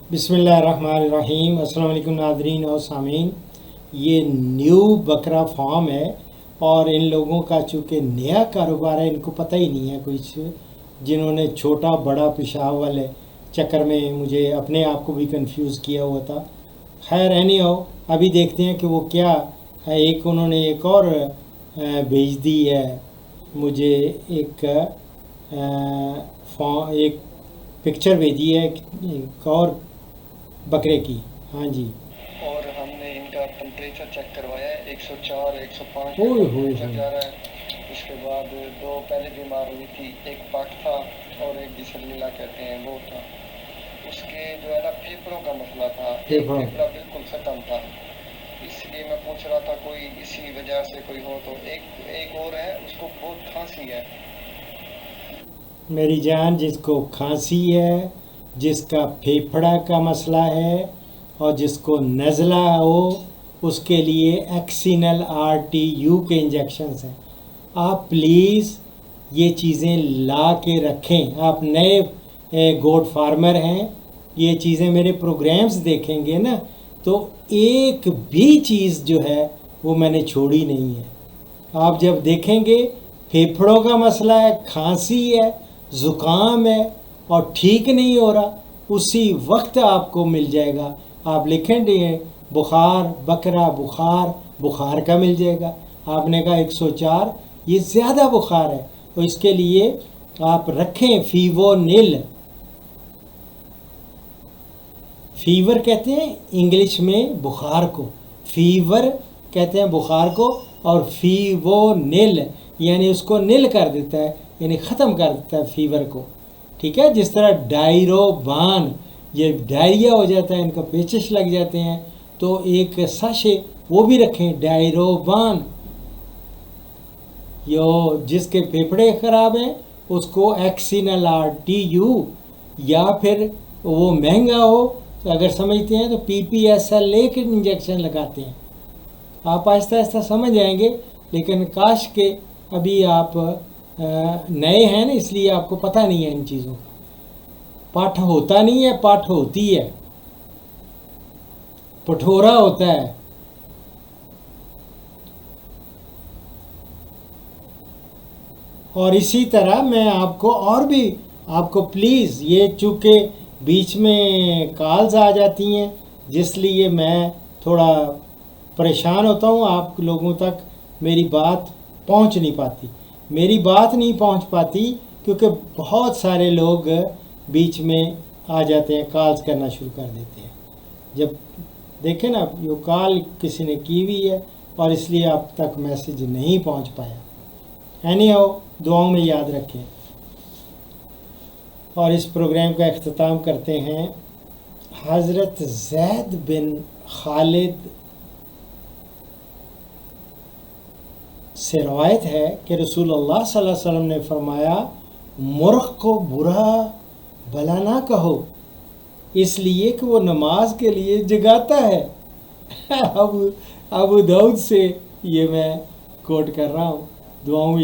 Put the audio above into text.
बिस्मिल्लाहिर्रहमानिर्रहीम। अस्सलाम वालेकुम नादरीन और सामीन। ये न्यू बकरा फार्म है और इन लोगों का चूँकि नया कारोबार है, इनको पता ही नहीं है कुछ। जिन्होंने छोटा बड़ा पेशाब वाले चक्कर में मुझे अपने आप को भी कंफ्यूज किया हुआ था। खैर एनी हो, अभी देखते हैं कि वो क्या है। एक उन्होंने एक और भेज दी है मुझे, एक पिक्चर भेजी है एक और बकरे की। हाँ जी। और हमने इनका टेम्परेचर चेक करवाया है, 104 105 ओए होए टेम्परेचर होए। जा रहा है। उसके बाद दो पहले बीमार हुई थी, एक पाक था और एक जिसे लीला कहते हैं वो था। उसके जो है ना फेफड़ों का मसला था, एक फेफड़ों फेफड़ा बिल्कुल ख़त्म था। इसलिए मैं पूछ रहा था कोई इसी वजह से कोई हो तो। एक एक और है, उसको बहुत खांसी है। मेरी जान, जिसको खांसी है, जिसका फेफड़ा का मसला है और जिसको नज़ला हो, उसके लिए एक्सिनल RTU के इंजेक्शन्स हैं। आप प्लीज़ ये चीज़ें ला के रखें। आप नए गोट फार्मर हैं, ये चीज़ें मेरे प्रोग्राम्स देखेंगे ना, तो एक भी चीज़ जो है वो मैंने छोड़ी नहीं है। आप जब देखेंगे फेफड़ों का मसला है, खांसी है, ज़ुकाम है और ठीक नहीं हो रहा, उसी वक्त आपको मिल जाएगा। आप लिखेंगे बुखार, बकरा बुखार, बुखार का मिल जाएगा। आपने कहा 104, ये ज़्यादा बुखार है, तो इसके लिए आप रखें फीवोनिल। फीवर कहते हैं इंग्लिश में बुखार को, फीवर कहते हैं बुखार को, और फीवोनिल यानी उसको निल कर देता है, यानी ख़त्म कर देता है फीवर को। ठीक है, जिस तरह डायरोबान, ये डायरिया हो जाता है, इनका पेचिश लग जाते हैं, तो एक साशे वो भी रखें डायरोबान। यो जिसके फेफड़े ख़राब हैं उसको एक्सिनल RTU, या फिर वो महंगा हो तो अगर समझते हैं तो PPSLA के इंजेक्शन लगाते हैं। आप आहिस्ता आहिस्ता समझ आएंगे, लेकिन काश के अभी आप नए हैं ना, इसलिए आपको पता नहीं है इन चीज़ों का। पाठ होता नहीं है, पाठ होती है, पठोरा होता है। और इसी तरह मैं आपको और भी, आपको प्लीज़, ये चूँकि बीच में कॉल्स आ जाती हैं जिसलिए मैं थोड़ा परेशान होता हूँ, आप लोगों तक मेरी बात पहुँच नहीं पाती। मेरी बात नहीं पहुँच पाती क्योंकि बहुत सारे लोग बीच में आ जाते हैं, कॉल्स करना शुरू कर देते हैं। जब देखें ना, ये कॉल किसी ने की हुई है और इसलिए आप तक मैसेज नहीं पहुँच पाया। एनी हो, दुआओं में याद रखें। और इस प्रोग्राम का अख्ताम करते हैं। हज़रत ज़ैद बिन खालिद से रवायत है कि रसूलुल्लाह सल्लल्लाहु अलैहि वसल्लम ने फरमाया, मूर्ख को बुरा भला ना कहो, इसलिए कि वो नमाज के लिए जगाता है। अबू दाऊद से ये मैं कोट कर रहा हूँ। दुआओं में